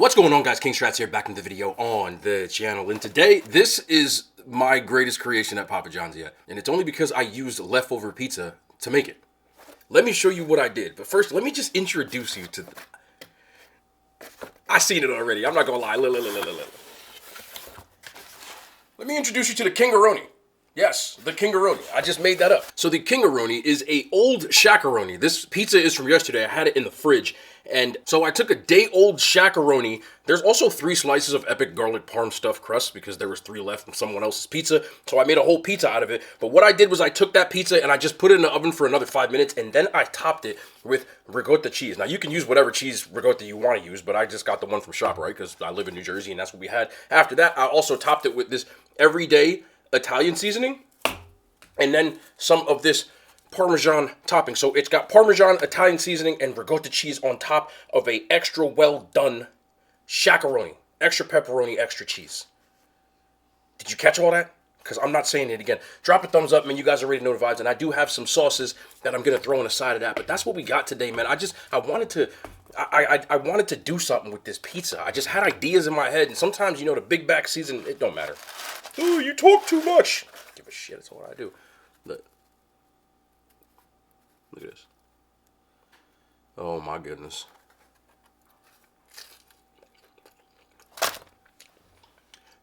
What's going on, guys? King Strats here, back in the video on the channel, and today this is my greatest creation at Papa John's yet, and it's only because I used leftover pizza to make it. Let me show you what I did, but first let me just introduce you to I seen it already, I'm not gonna lie. Let me introduce you to the Kingaroni. Yes, the Kingaroni. I just made that up. So the Kingaroni is a old shakaroni. This pizza is from yesterday. I had it in the fridge. And so I took a day-old shakaroni. There's also 3 slices of epic garlic parm stuffed crust because there was 3 left from someone else's pizza. So I made a whole pizza out of it. But what I did was I took that pizza and I just put it in the oven for another 5 minutes, and then I topped it with ricotta cheese. Now you can use whatever cheese ricotta you want to use, but I just got the one from ShopRite because I live in New Jersey and that's what we had. After that, I also topped it with this everyday Italian seasoning, and then some of this Parmesan topping. So it's got Parmesan, Italian seasoning, and ricotta cheese on top of a extra well done shakaroni. Extra pepperoni, extra cheese. Did you catch all that? Because I'm not saying it again. Drop a thumbs up, man. You guys already know the vibes. And I do have some sauces that I'm going to throw on the side of that. But that's what we got today, man. I wanted to do something with this pizza. I just had ideas in my head. And sometimes, you know, the big back season, it don't matter. Oh, you talk too much. Give a shit. That's all I do. Look at this. Oh my goodness.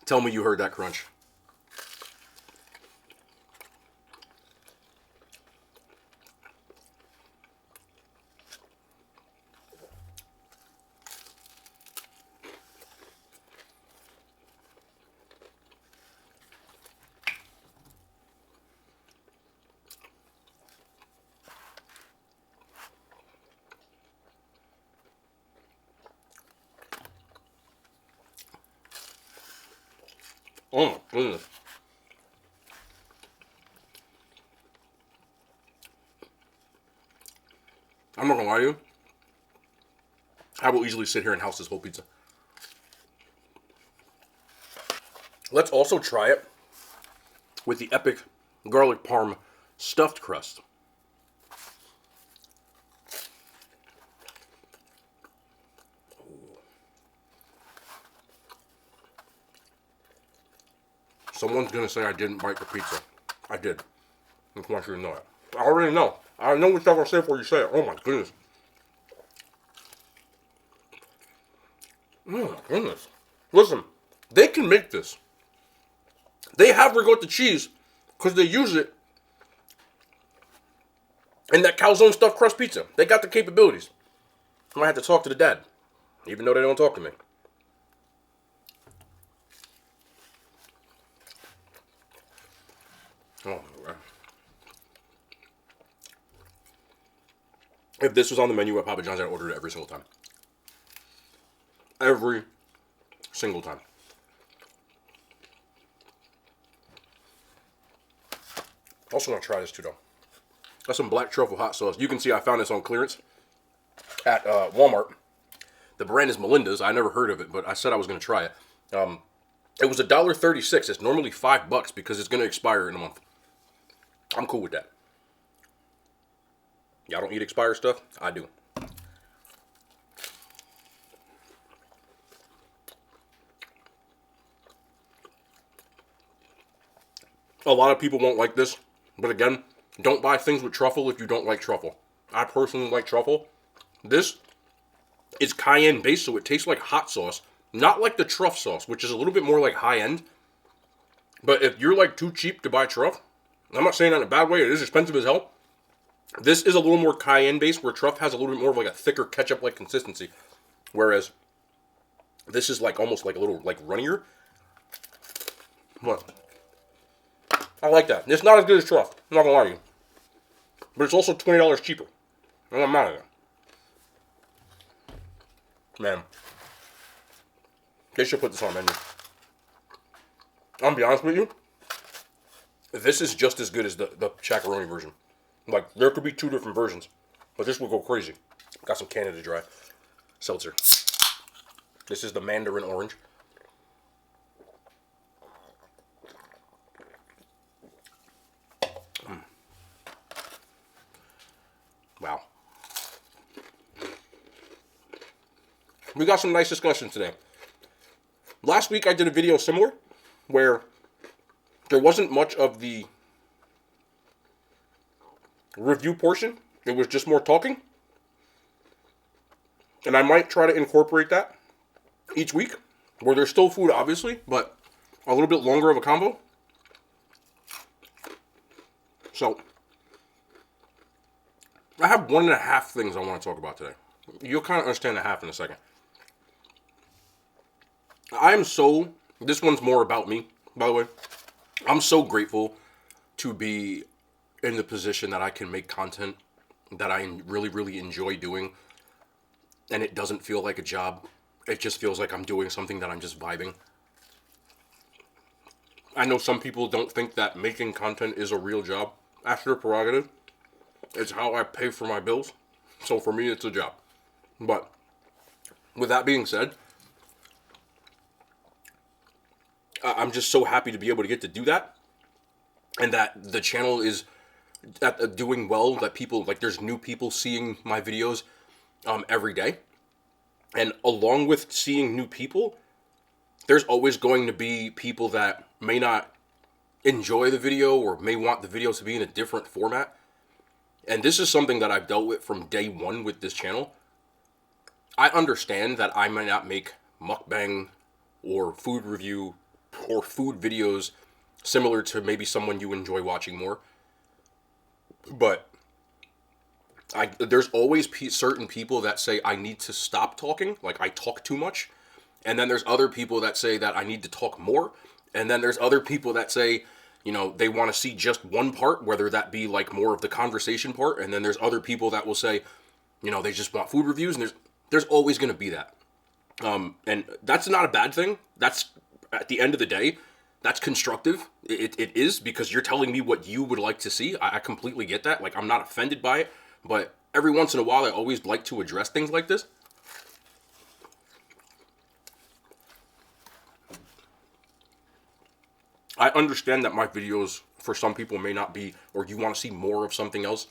Tell me you heard that crunch. Oh my goodness. I'm not gonna lie to you. I will easily sit here and house this whole pizza. Let's also try it with the epic garlic parm stuffed crust. Someone's gonna say I didn't bite the pizza. I did. I just want you to know it. I already know. I know what you're gonna say before you say it. Oh my goodness. Oh my goodness. Listen, they can make this. They have ricotta cheese because they use it in that calzone stuffed crust pizza. They got the capabilities. I might have to talk to the dad, even though they don't talk to me. Oh, man. If this was on the menu at Papa John's, I'd order it every single time. Every single time. Also want to try this too, though. That's some black truffle hot sauce. You can see I found this on clearance at Walmart. The brand is Melinda's. I never heard of it, but I said I was going to try it. It was $1.36. It's normally $5 because it's going to expire in a month. I'm cool with that. Y'all don't eat expired stuff? I do. A lot of people won't like this, but again, don't buy things with truffle if you don't like truffle. I personally like truffle. This is cayenne based, so it tastes like hot sauce, not like the truff sauce, which is a little bit more like high end. But if you're like too cheap to buy truff, I'm not saying that in a bad way, it is expensive as hell. This is a little more cayenne based, where truff has a little bit more of like a thicker ketchup like consistency. Whereas this is like almost like a little like runnier. What? I like that. It's not as good as truff, I'm not gonna lie to you. But it's also $20 cheaper. And I'm mad at it. Man. They should put this on menu. I'm gonna be honest with you. This is just as good as the shakaroni version. Like, there could be 2 different versions, but this will go crazy. Got some Canada Dry seltzer. This is the mandarin orange. Wow. we got some nice discussions today. Last week I did a video similar where there wasn't much of the review portion. It was just more talking. And I might try to incorporate that each week, where there's still food, obviously, but a little bit longer of a combo. So, I have 1.5 things I want to talk about today. You'll kind of understand the half in a second. This one's more about me, by the way. I'm so grateful to be in the position that I can make content that I really, really enjoy doing. And it doesn't feel like a job. It just feels like I'm doing something that I'm just vibing. I know some people don't think that making content is a real job. That's their prerogative. It's how I pay for my bills. So for me, it's a job. But with that being said, I'm just so happy to be able to get to do that. And that the channel is doing well. That people, like, there's new people seeing my videos every day. And along with seeing new people, there's always going to be people that may not enjoy the video or may want the video to be in a different format. And this is something that I've dealt with from day one with this channel. I understand that I might not make mukbang or food review or food videos similar to maybe someone you enjoy watching more. But there's always certain people that say I need to stop talking, like I talk too much. And then there's other people that say that I need to talk more. And then there's other people that say, you know, they want to see just one part, whether that be like more of the conversation part. And then there's other people that will say, you know, they just want food reviews. And there's always going to be that. And that's not a bad thing. That's, at the end of the day, that's constructive. It is, because you're telling me what you would like to see. I completely get that. Like, I'm not offended by it. But every once in a while, I always like to address things like this. I understand that my videos, for some people, may not be, or you want to see more of something else.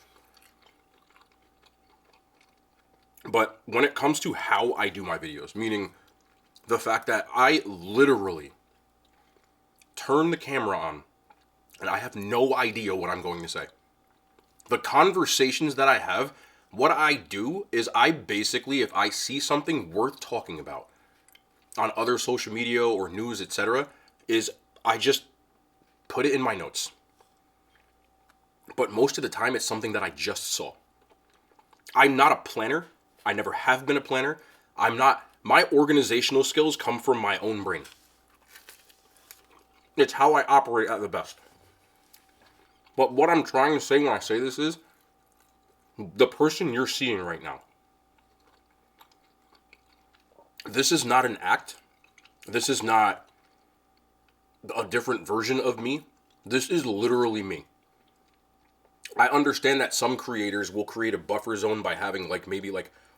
But when it comes to how I do my videos, meaning the fact that I literally turn the camera on and I have no idea what I'm going to say. The conversations that I have, what I do is I basically, if I see something worth talking about on other social media or news, etc., is I just put it in my notes. But most of the time, it's something that I just saw. I'm not a planner. I never have been a planner. My organizational skills come from my own brain. It's how I operate at the best. But what I'm trying to say when I say this is, the person you're seeing right now, this is not an act. This is not a different version of me. This is literally me. I understand that some creators will create a buffer zone by having maybe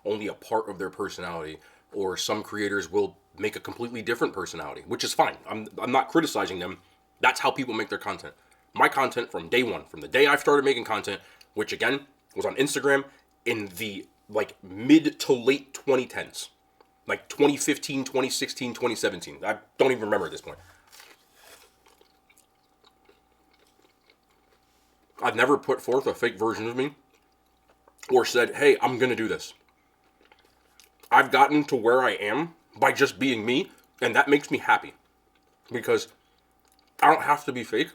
only a part of their personality, or some creators will make a completely different personality, which is fine. I'm not criticizing them. That's how people make their content. My content from day one, from the day I've started making content, which again was on Instagram in the mid to late 2010s, 2015, 2016, 2017. I don't even remember at this point. I've never put forth a fake version of me or said, hey, I'm going to do this. I've gotten to where I am by just being me, and that makes me happy because I don't have to be fake.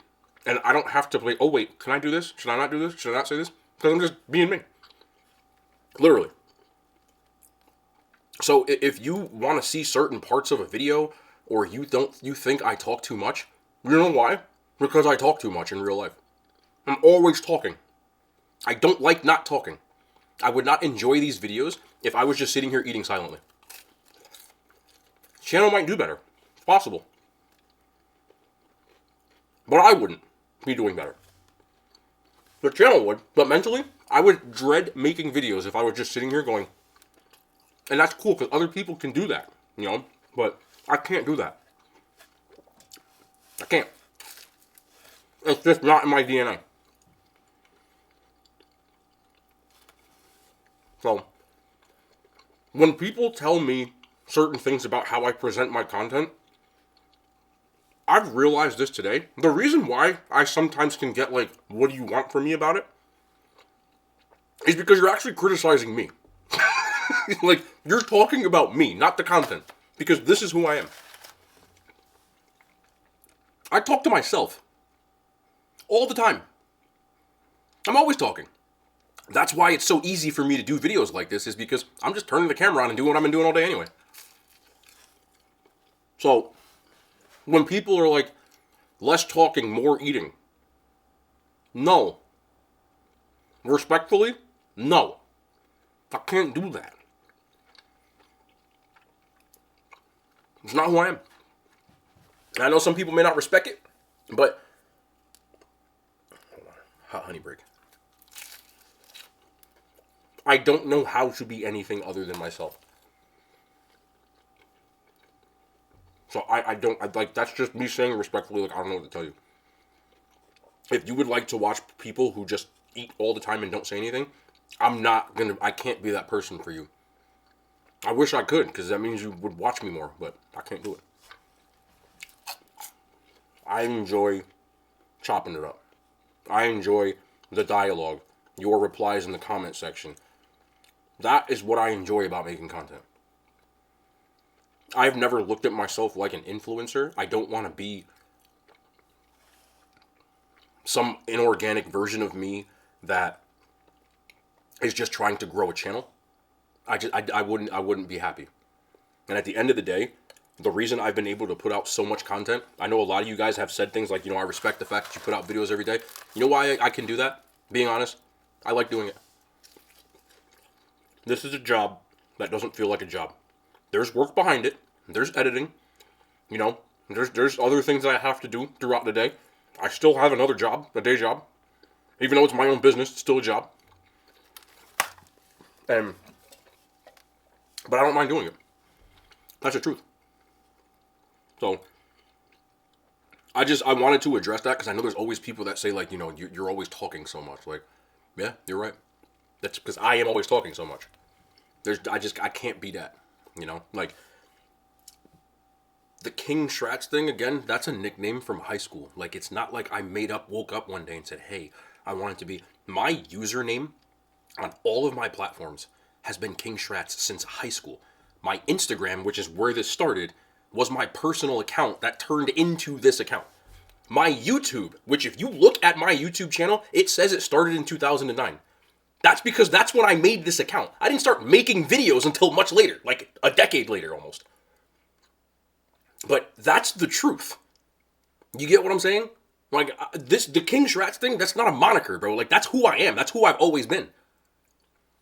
And I don't have to play, oh wait, can I do this? Should I not do this? Should I not say this? Because I'm just being me. Literally. So if you want to see certain parts of a video, or you think I talk too much, you know why? Because I talk too much in real life. I'm always talking. I don't like not talking. I would not enjoy these videos if I was just sitting here eating silently. Channel might do better. It's possible. But I wouldn't be doing better. The channel would, but mentally, I would dread making videos if I was just sitting here going, and that's cool because other people can do that, but I can't do that. I can't. It's just not in my DNA. So, when people tell me certain things about how I present my content, I've realized this today. The reason why I sometimes can get like, what do you want from me about it? Is because you're actually criticizing me. Like, you're talking about me, not the content. Because this is who I am. I talk to myself. All the time. I'm always talking. That's why it's so easy for me to do videos like this, is because I'm just turning the camera on and doing what I've been doing all day anyway. So, when people are like, less talking, more eating. No. Respectfully, no. I can't do that. It's not who I am. And I know some people may not respect it, but... Hold on. Hot honey break. I don't know how to be anything other than myself. So I like, that's just me saying respectfully, like, I don't know what to tell you. If you would like to watch people who just eat all the time and don't say anything, I can't be that person for you. I wish I could, because that means you would watch me more, but I can't do it. I enjoy chopping it up. I enjoy the dialogue, your replies in the comment section. That is what I enjoy about making content. I've never looked at myself like an influencer. I don't want to be some inorganic version of me that is just trying to grow a channel. I wouldn't be happy. And at the end of the day, the reason I've been able to put out so much content, I know a lot of you guys have said things like, I respect the fact that you put out videos every day. You know why I can do that? Being honest, I like doing it. This is a job that doesn't feel like a job. There's work behind it. There's editing. There's other things that I have to do throughout the day. I still have another job, a day job. Even though it's my own business, it's still a job. But I don't mind doing it. That's the truth. So, I wanted to address that because I know there's always people that say, like, you're always talking so much. Like, yeah, you're right. That's because I am always talking so much. I can't be that. Like, the King Shrats thing, again, that's a nickname from high school. Like, it's not like I woke up one day and said, hey, I want it to be. My username on all of my platforms has been King Shrats since high school. My Instagram, which is where this started, was my personal account that turned into this account. My YouTube, which if you look at my YouTube channel, it says it started in 2009. That's because that's when I made this account. I didn't start making videos until much later, like a decade later almost. But that's the truth. You get what I'm saying? Like, the King Shrats thing, that's not a moniker, bro. Like, that's who I am. That's who I've always been.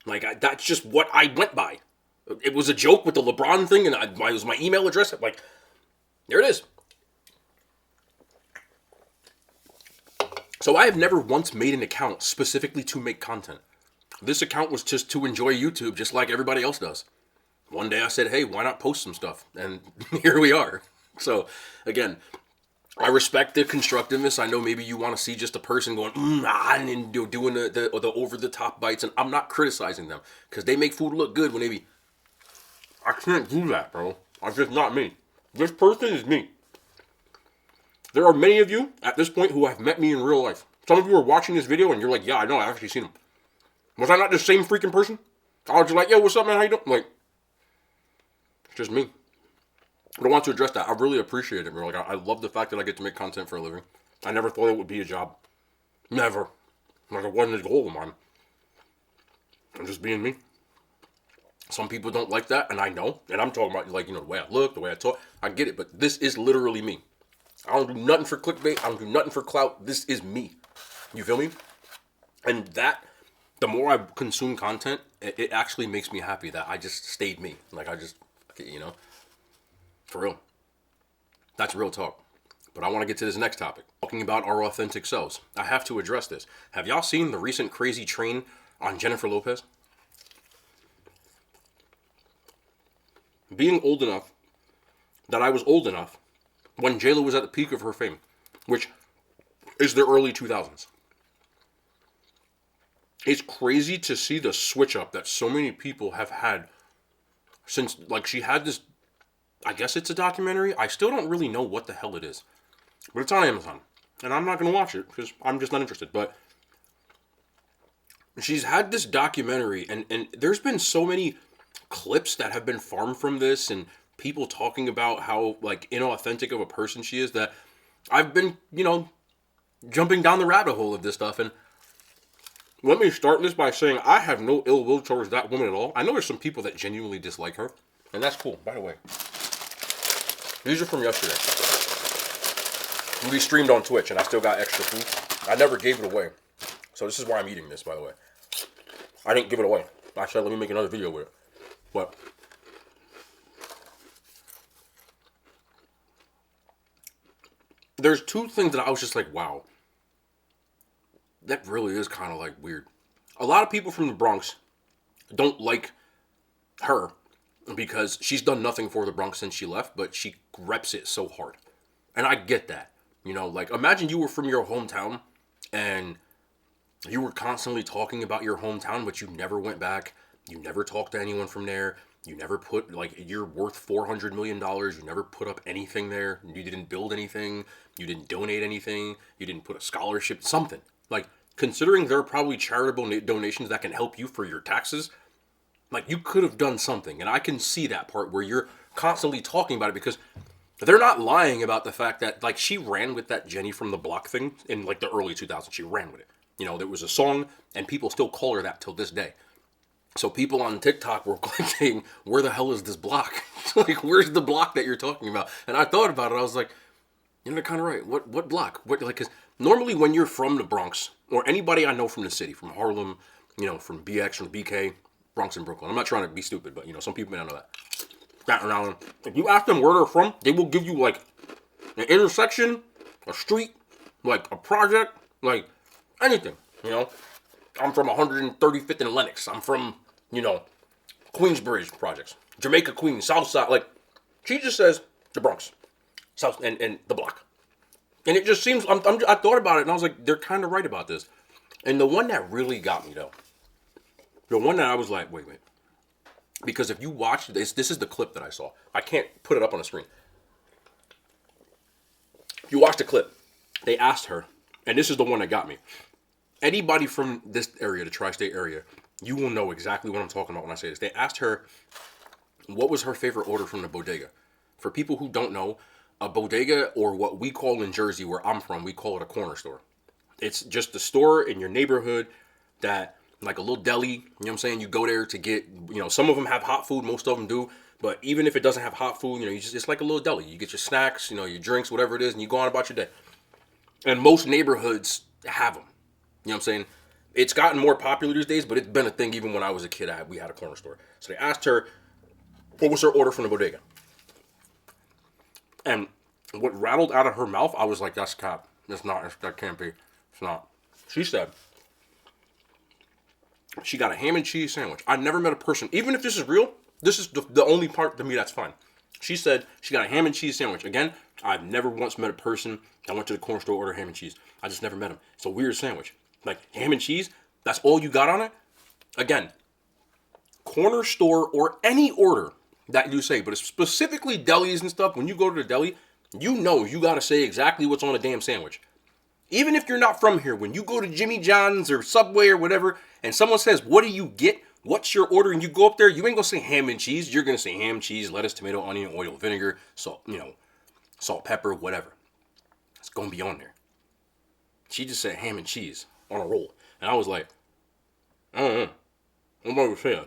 Like, that's just what I went by. It was a joke with the LeBron thing, and it was my email address. Like, there it is. So I have never once made an account specifically to make content. This account was just to enjoy YouTube, just like everybody else does. One day I said, hey, why not post some stuff? And here we are. So, again, I respect the constructiveness. I know maybe you want to see just a person going, and doing the over-the-top bites, and I'm not criticizing them, because they make food look good when they be... I can't do that, bro. I'm just not me. This person is me. There are many of you, at this point, who have met me in real life. Some of you are watching this video, and you're like, yeah, I know, I've actually seen him. Was I not the same freaking person? I was just like, yo, what's up, man? How you doing? Like, it's just me. But I want to address that. I really appreciate it, bro. Like, I love the fact that I get to make content for a living. I never thought it would be a job. Never. Like, it wasn't a goal of mine. I'm just being me. Some people don't like that, and I know. And I'm talking about, like, the way I look, the way I talk. I get it, but this is literally me. I don't do nothing for clickbait. I don't do nothing for clout. This is me. You feel me? And that, the more I consume content, it actually makes me happy that I just stayed me. Like, for real. That's real talk. But I want to get to this next topic. Talking about our authentic selves. I have to address this. Have y'all seen the recent crazy train on Jennifer Lopez? Being old enough that I was old enough when JLo was at the peak of her fame, which is the early 2000s. It's crazy to see the switch up that so many people have had since, like, she had this I guess it's a documentary. I still don't really know what the hell it is. But it's on Amazon. And I'm not going to watch it because I'm just not interested. But she's had this documentary, and there's been so many clips that have been farmed from this, and people talking about how, like, inauthentic of a person she is, that I've been, jumping down the rabbit hole of this stuff. And let me start this by saying I have no ill will towards that woman at all. I know there's some people that genuinely dislike her, and that's cool. By the way, these are from yesterday. We streamed on Twitch, and I still got extra food. I never gave it away. So this is why I'm eating this, by the way. I didn't give it away. I said, let me make another video with it. But there's two things that I was just like, wow. That really is kind of like weird. A lot of people from the Bronx don't like her because she's done nothing for the Bronx since she left, but she reps it so hard. And I get that. Like, imagine you were from your hometown and you were constantly talking about your hometown, but you never went back. You never talked to anyone from there. You never put, like, you're worth $400 million. You never put up anything there. You didn't build anything. You didn't donate anything. You didn't put a scholarship, something. Like, considering there are probably charitable donations that can help you for your taxes, like, you could have done something. And I can see that part where you're constantly talking about it because they're not lying about the fact that, like, she ran with that Jenny from the Block thing in, like, the early 2000s. She ran with it. There was a song, and people still call her that till this day. So people on TikTok were saying, where the hell is this block? Like, where's the block that you're talking about? And I thought about it. I was like, they're kind of right. What block? Because normally when you're from the Bronx, or anybody I know from the city, from Harlem, from BX, from BK, Bronx and Brooklyn. I'm not trying to be stupid, but, some people may not know that. Now, if you ask them where they're from, they will give you, like, an intersection, a street, like, a project, like, anything, I'm from 135th and Lenox. I'm from, Queensbridge projects. Jamaica, Queens, Southside. Like, she just says the Bronx, South, and the block. And it just seems, I thought about it, and I was like, they're kind of right about this. And the one that really got me, though, the one that I was like, wait. Because if you watch this is the clip that I saw. I can't put it up on the screen. If you watch the clip, they asked her, and this is the one that got me. Anybody from this area, the tri-state area, you will know exactly what I'm talking about when I say this. They asked her what was her favorite order from the bodega. For people who don't know, a bodega, or what we call in Jersey, where I'm from, we call it a corner store. It's just a store in your neighborhood that, like a little deli, you know what I'm saying? You go there to get, some of them have hot food, most of them do. But even if it doesn't have hot food, it's like a little deli. You get your snacks, your drinks, whatever it is, and you go on about your day. And most neighborhoods have them. You know what I'm saying? It's gotten more popular these days, but it's been a thing even when I was a kid. We had a corner store. So they asked her, what was her order from the bodega? And what rattled out of her mouth, I was like, that's cap. That's not, that can't be. It's not. She said, she got a ham and cheese sandwich. I never met a person, even if this is real, this is the only part to me that's fine. She said she got a ham and cheese sandwich. Again, I've never once met a person that went to the corner store to order ham and cheese. I just never met them. It's a weird sandwich. Like, ham and cheese, that's all you got on it? Again, corner store or any order that you say, but it's specifically delis and stuff, when you go to the deli, you got to say exactly what's on a damn sandwich. Even if you're not from here, when you go to Jimmy John's or Subway or whatever, and someone says, what do you get? What's your order? And you go up there, you ain't going to say ham and cheese. You're going to say ham, cheese, lettuce, tomato, onion, oil, vinegar, salt, salt, pepper, whatever. It's going to be on there. She just said ham and cheese on a roll. And I was like, I don't know. Nobody was saying.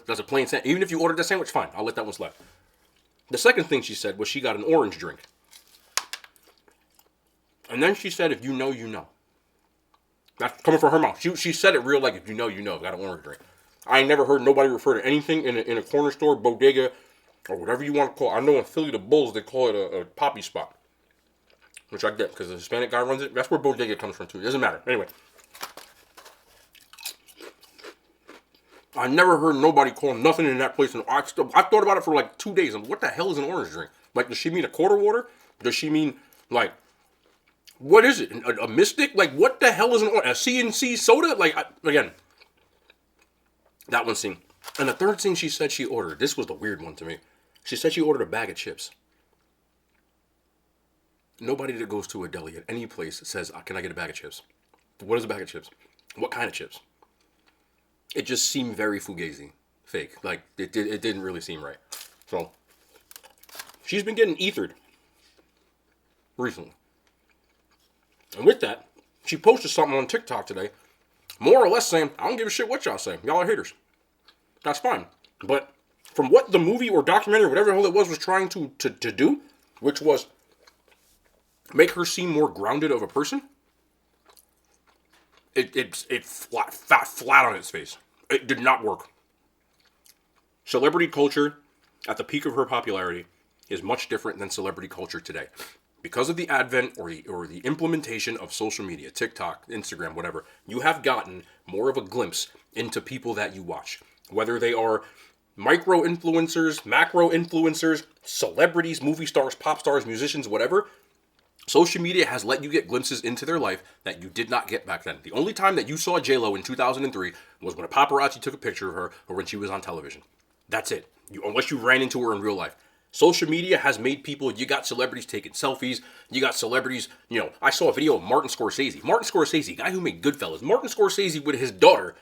That's a plain sandwich. Even if you ordered that sandwich, fine. I'll let that one slide. The second thing she said was she got an orange drink. And then she said, if you know, you know. That's coming from her mouth. She said it real like, if you know, you know. Got an orange drink. I ain't never heard nobody refer to anything in a corner store, bodega, or whatever you want to call it. I know in Philly, the Bulls, they call it a poppy spot. Which I get, because the Hispanic guy runs it. That's where bodega comes from, too. It doesn't matter. Anyway. I never heard nobody call nothing in that place. And I thought about it for like 2 days. What the hell is an orange drink? Like, does she mean a quarter water? Does she mean, like, what is it? A Mystic? Like, what the hell is an orange? A CNC soda? Like, again, that one thing. And the third thing she said she ordered, this was the weird one to me. She said she ordered a bag of chips. Nobody that goes to a deli at any place says, can I get a bag of chips? What is a bag of chips? What kind of chips? It just seemed very fugazi, fake. Like, it didn't really seem right. So, she's been getting ethered recently. And with that, she posted something on TikTok today, more or less saying, I don't give a shit what y'all say. Y'all are haters. That's fine. But from what the movie or documentary, whatever the hell it was trying to do, which was make her seem more grounded of a person, it flat on its face. It did not work. Celebrity culture at the peak of her popularity is much different than celebrity culture today. Because of the advent or the implementation of social media, TikTok, Instagram, whatever, you have gotten more of a glimpse into people that you watch. Whether they are micro influencers, macro influencers, celebrities, movie stars, pop stars, musicians, whatever, social media has let you get glimpses into their life that you did not get back then. The only time that you saw J-Lo in 2003 was when a paparazzi took a picture of her or when she was on television. That's it. Unless you ran into her in real life. Social media has made people, you got celebrities taking selfies, you got celebrities, I saw a video of Martin Scorsese. Martin Scorsese, guy who made Goodfellas. Martin Scorsese with his daughter,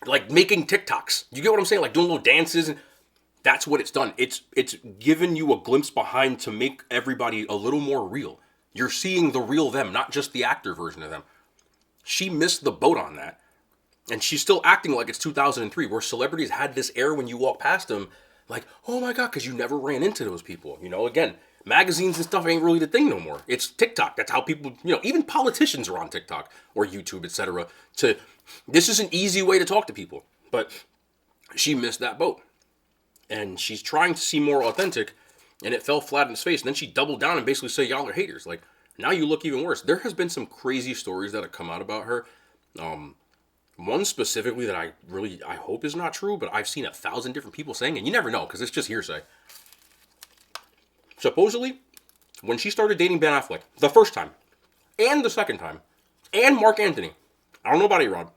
like making TikToks. You get what I'm saying? Like doing little dances and that's what it's done. It's given you a glimpse behind to make everybody a little more real. You're seeing the real them, not just the actor version of them. She missed the boat on that. And she's still acting like it's 2003, where celebrities had this air when you walk past them, like, oh my God, because you never ran into those people. Again, magazines and stuff ain't really the thing no more. It's TikTok. That's how people, even politicians are on TikTok or YouTube, etc. This is an easy way to talk to people. But she missed that boat. And she's trying to seem more authentic, and it fell flat in his face. And then she doubled down and basically said, y'all are haters. Like, now you look even worse. There has been some crazy stories that have come out about her. One specifically that I hope is not true, but I've seen 1,000 different people saying, and you never know, because it's just hearsay. Supposedly, when she started dating Ben Affleck, the first time, and the second time, and Mark Anthony, I don't know about A-Rod,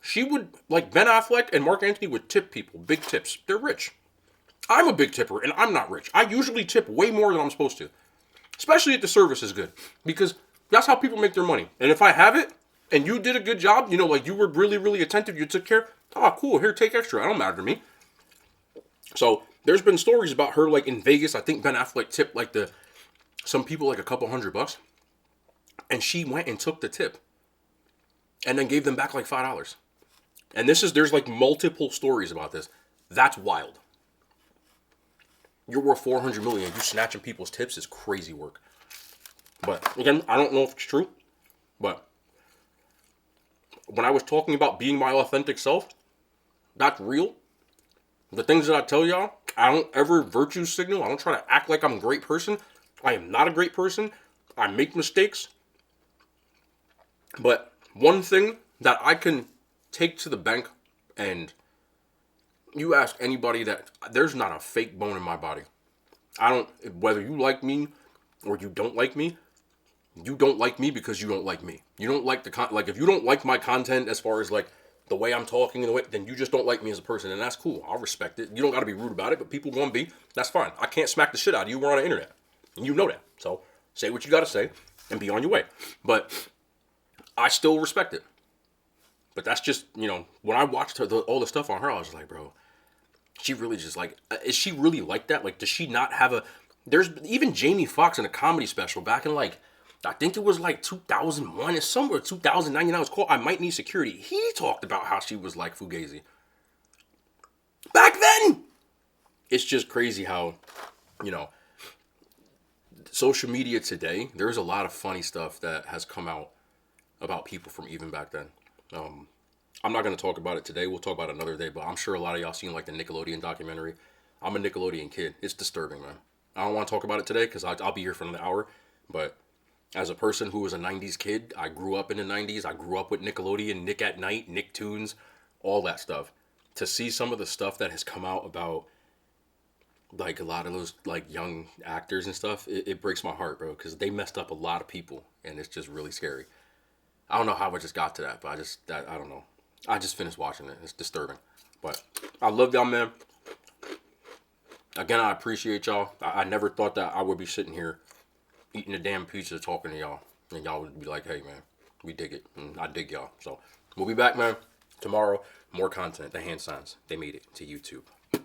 she would, like Ben Affleck and Mark Anthony would tip people, big tips. They're rich. I'm a big tipper, and I'm not rich. I usually tip way more than I'm supposed to. Especially if the service is good. Because that's how people make their money. And if I have it, and you did a good job, like you were really, really attentive, you took care, oh, cool, here, take extra. It don't matter to me. So, there's been stories about her, like in Vegas, I think Ben Affleck tipped like some people like a couple $100. And she went and took the tip. And then gave them back like $5. And there's like multiple stories about this. That's wild. You're worth $400 million. You snatching people's tips is crazy work. But again, I don't know if it's true. But when I was talking about being my authentic self, that's real. The things that I tell y'all, I don't ever virtue signal. I don't try to act like I'm a great person. I am not a great person. I make mistakes. But one thing that I can take to the bank, and you ask anybody that there's not a fake bone in my body. Whether you like me or you don't like me, you don't like me because you don't like me. You don't like if you don't like my content as far as like the way I'm talking and the way, then you just don't like me as a person, and that's cool. I'll respect it. You don't got to be rude about it, but people gonna be. That's fine. I can't smack the shit out of you. We're on the internet, and you know that. So say what you got to say and be on your way. But I still respect it. But that's just, when I watched all the stuff on her, I was like, bro, she really just like, is she really like that? Like, does she not have there's even Jamie Foxx in a comedy special back in like, I think it was like 2001, it's somewhere 2009, it was called I Might Need Security. He talked about how she was like Fugazi. Back then! It's just crazy how, social media today, there's a lot of funny stuff that has come out about people from even back then. I'm not going to talk about it today. We'll talk about it another day, but I'm sure a lot of y'all seen like the Nickelodeon documentary. I'm a Nickelodeon kid. It's disturbing, man. I don't want to talk about it today because I'll be here for another hour, but as a person who was a 90s kid, I grew up in the 90s. I grew up with Nickelodeon, Nick at Night, Nicktoons, all that stuff. To see some of the stuff that has come out about like a lot of those like young actors and stuff, it breaks my heart, bro, because they messed up a lot of people, and it's just really scary. I don't know how I just got to that, but I don't know. I just finished watching it. It's disturbing. But I love y'all, man. Again, I appreciate y'all. I never thought that I would be sitting here eating a damn pizza talking to y'all. And y'all would be like, hey, man, we dig it. And I dig y'all. So we'll be back, man, tomorrow. More content. The hand signs. They made it to YouTube.